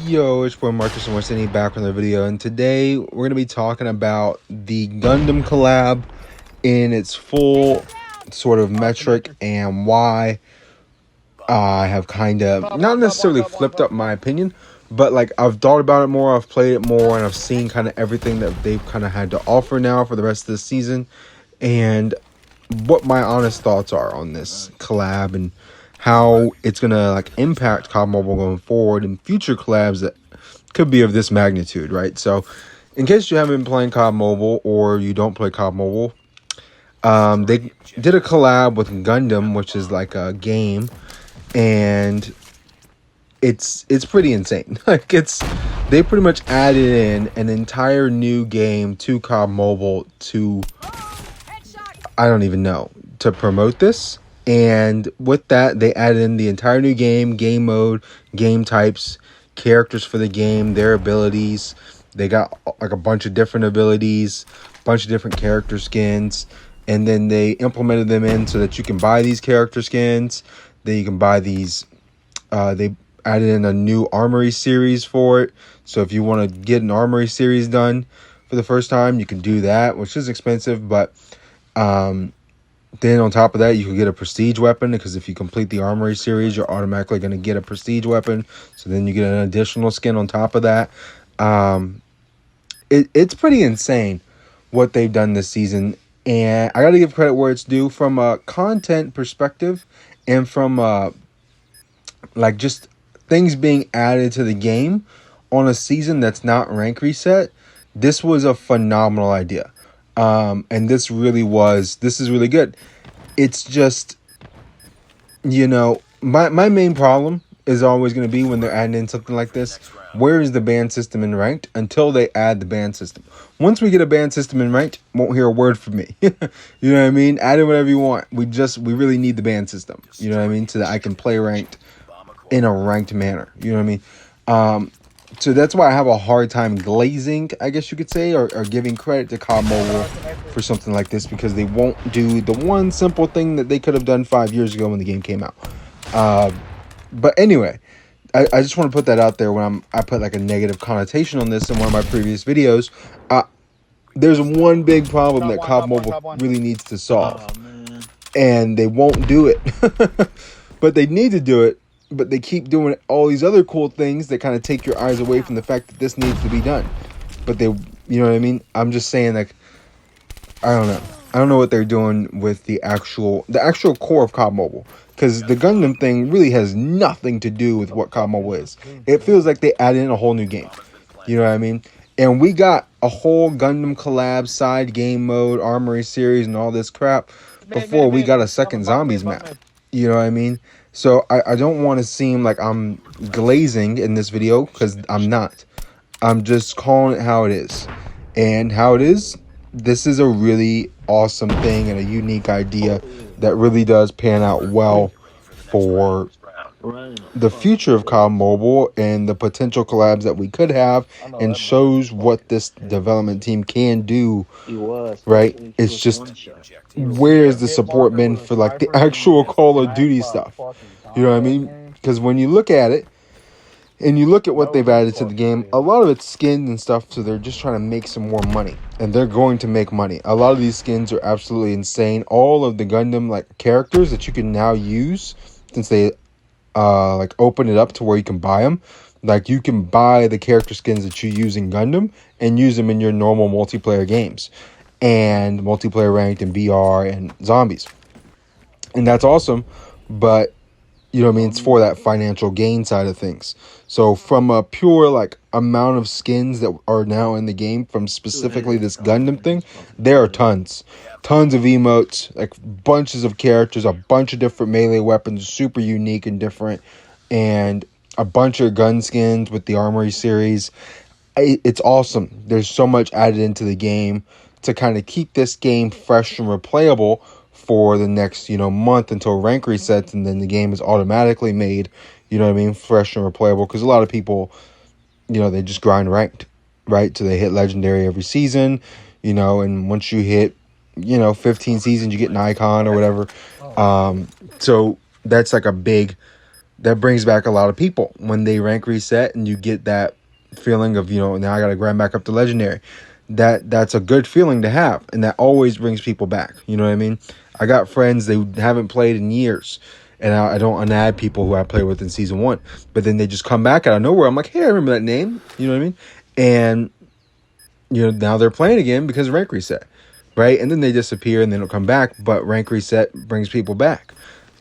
Yo, it's boy Marcus and we're sitting back with another video, and today we're going to be talking about the Gundam collab in its full sort of metric and why I have kind of not necessarily flipped up my opinion, but like I've thought about it more, I've played it more, and I've seen kind of everything that they've kind of had to offer now for the rest of the season, and what my honest thoughts are on this collab and how it's gonna like impact COD Mobile going forward and future collabs that could be of this magnitude, right? So, in case you haven't been playing COD Mobile or you don't play COD Mobile, they did a collab with Gundam, which is like a game, and it's pretty insane. Like they pretty much added in an entire new game to COD Mobile to I don't even know to promote this. And with that, they added in the entire new game mode, game types, characters for the game, their abilities. They got like a bunch of different abilities, bunch of different character skins, and then they implemented them in so that you can buy these character skins. Then you can buy these. They added in a new armory series for it. So if you want to get an armory series done for the first time, you can do that, which is expensive, but then on top of that, you can get a prestige weapon, because if you complete the armory series, you're automatically going to get a prestige weapon. So then you get an additional skin on top of that. It's pretty insane what they've done this season, and I got to give credit where it's due from a content perspective and from like just things being added to the game on a season that's not rank reset. This was a phenomenal idea. And this is really good. It's just, my main problem is always going to be when they're adding in something like this. Where is the ban system in ranked until they add the ban system? Once we get a ban system in ranked, won't hear a word from me. You know what I mean? Add in whatever you want. We really need the ban system. You know what I mean? So that I can play ranked in a ranked manner. You know what I mean? So that's why I have a hard time glazing, I guess you could say, or giving credit to COD Mobile for something like this, because they won't do the one simple thing that they could have done 5 years ago when the game came out. But anyway, I just want to put that out there when I put like a negative connotation on this in one of my previous videos. There's one big problem that COD Mobile really needs to solve, and they won't do it. But they need to do it. But they keep doing all these other cool things that kind of take your eyes away from the fact that this needs to be done. But you know what I mean? I'm just saying, like, I don't know. I don't know what they're doing with the actual core of COD Mobile. Because the Gundam thing really has nothing to do with what COD Mobile is. It feels like they added in a whole new game. You know what I mean? And we got a whole Gundam collab side game mode, armory series, and all this crap before we got a second zombies map. You know what I mean? So I don't want to seem like I'm glazing in this video, because I'm not. I'm just calling it how it is. And how it is, this is a really awesome thing and a unique idea that really does pan out well for the future of COD Mobile and the potential collabs that we could have, and shows what this development team can do, right? It's just, where's the support been for like the actual Call of Duty stuff? You know what I mean? Because when you look at it and you look at what they've added to the game, a lot of it's skins and stuff, so they're just trying to make some more money, and they're going to make money. A lot of these skins are absolutely insane. All of the Gundam like characters that you can now use, since they like open it up to where you can buy them. Like, you can buy the character skins that you use in Gundam and use them in your normal multiplayer games and multiplayer ranked and BR and zombies. And that's awesome, but you know what I mean, it's for that financial gain side of things. So from a pure like amount of skins that are now in the game from specifically this Gundam thing, there are tons of emotes, like bunches of characters, a bunch of different melee weapons, super unique and different, and a bunch of gun skins with the armory series. It's awesome. There's so much added into the game to kind of keep this game fresh and replayable for the next, month until rank resets, and then the game is automatically made, fresh and replayable. Because a lot of people, they just grind ranked, right? So they hit legendary every season, and once you hit, 15 seasons, you get an icon or whatever. So that's like a big that brings back a lot of people when they rank reset and you get that feeling of, now I gotta grind back up to legendary. That's a good feeling to have, and that always brings people back. You know what I mean? I got friends they haven't played in years, and I don't unadd people who I played with in season 1, but then they just come back out of nowhere. I'm like, hey, I remember that name. You know what I mean? And now they're playing again because of rank reset, right? And then they disappear and they don't come back, but rank reset brings people back.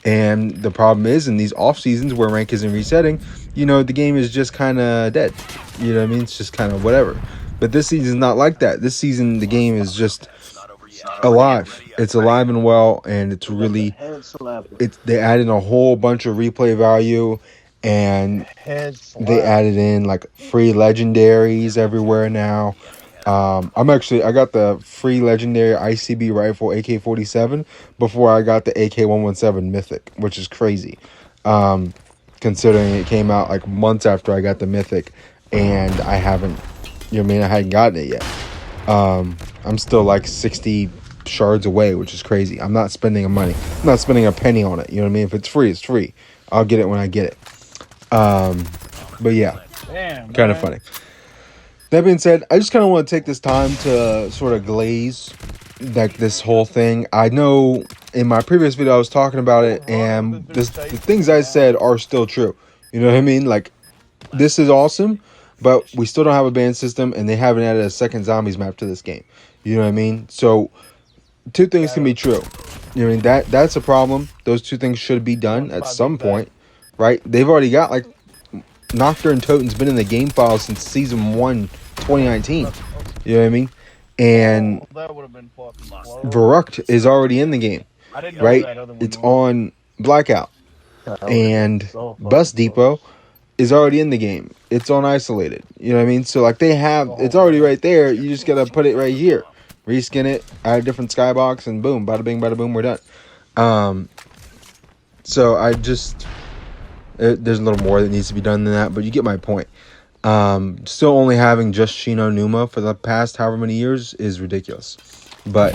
And the problem is, in these off seasons where rank isn't resetting, the game is just kind of dead. You know what I mean? It's just kind of whatever. But this season's not like that. This season, the game is just alive. It's alive and well, and it's really, they added a whole bunch of replay value, and they added in like free legendaries everywhere now. I got the free legendary ICB rifle AK-47 before I got the AK-117 mythic, which is crazy. Considering it came out like months after I got the mythic, and I haven't, I hadn't gotten it yet. I'm still like 60 shards away, which is crazy. I'm not spending a penny on it. You know what I mean? If it's free, it's free. I'll get it when I get it. But yeah, kind of funny. That being said, I just kind of want to take this time to sort of glaze like this whole thing. I know in my previous video I was talking about it, and the things I said are still true. You know what I mean? Like, this is awesome, but we still don't have a ban system, and they haven't added a second zombies map to this game. You know what I mean? So, two things can be true. You know what I mean? That's a problem. Those two things should be done at some point, right? They've already got like Nocturne Toten's been in the game file since season 1, 2019. You know what I mean? And Verrucht is already in the game, right? It's on Blackout. And Bus Depot is already in the game. It's on Isolated. You know what I mean? So like it's already right there. You just gotta put it right here. Reskin it, add a different skybox, and boom, bada bing, bada boom, we're done. So there's a little more that needs to be done than that, but you get my point. Still only having just Shino Numa for the past however many years is ridiculous. But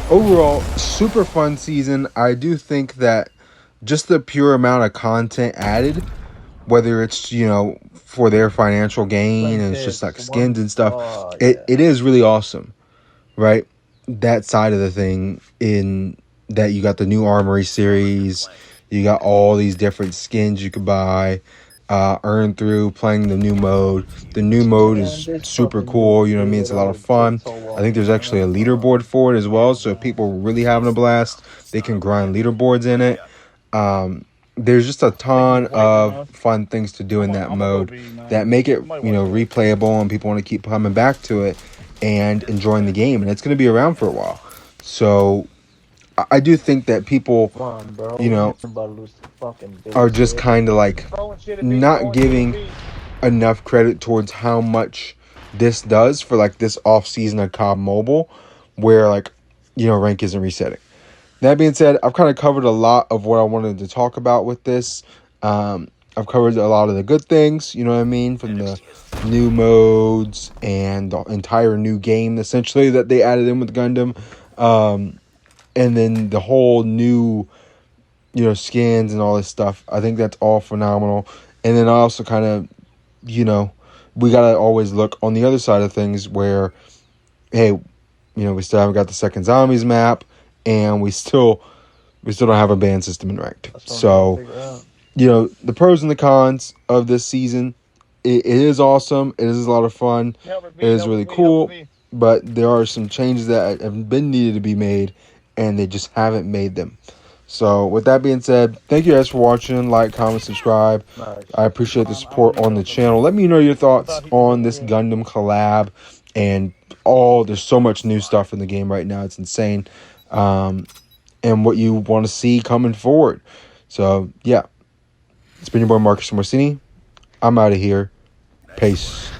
overall, super fun season. I do think that just the pure amount of content added, whether it's, for their financial gain and it's just like skins and stuff, it is really awesome, right? That side of the thing, in that you got the new Armory series, you got all these different skins you could buy, earn through playing the new mode. The new mode is super cool. You know what I mean? It's a lot of fun. I think there's actually a leaderboard for it as well. So if people are really having a blast, they can grind leaderboards in it. There's just a ton of fun things to do in that mode that make it, replayable, and people want to keep coming back to it and enjoying the game. And it's going to be around for a while. So I do think that people, are just kind of like not giving enough credit towards how much this does for like this off season of COD Mobile, where like, rank isn't resetting. That being said, I've kind of covered a lot of what I wanted to talk about with this. I've covered a lot of the good things, you know what I mean, from the new modes and the entire new game essentially that they added in with Gundam. And then the whole new, skins and all this stuff. I think that's all phenomenal. And then I also kind of, we got to always look on the other side of things where, hey, we still haven't got the second zombies map, and we still don't have a ban system in ranked. So, the pros and the cons of this season, it is awesome. It is a lot of fun. It is really cool. But there are some changes that have been needed to be made, and they just haven't made them. So with that being said, thank you guys for watching. Like, comment, subscribe. I appreciate the support on the channel. Let me know your thoughts on this Gundam collab and there's so much new stuff in the game right now. It's insane. And what you want to see coming forward. So yeah, it's been your boy Marcus Morcini. I'm out of here. Peace.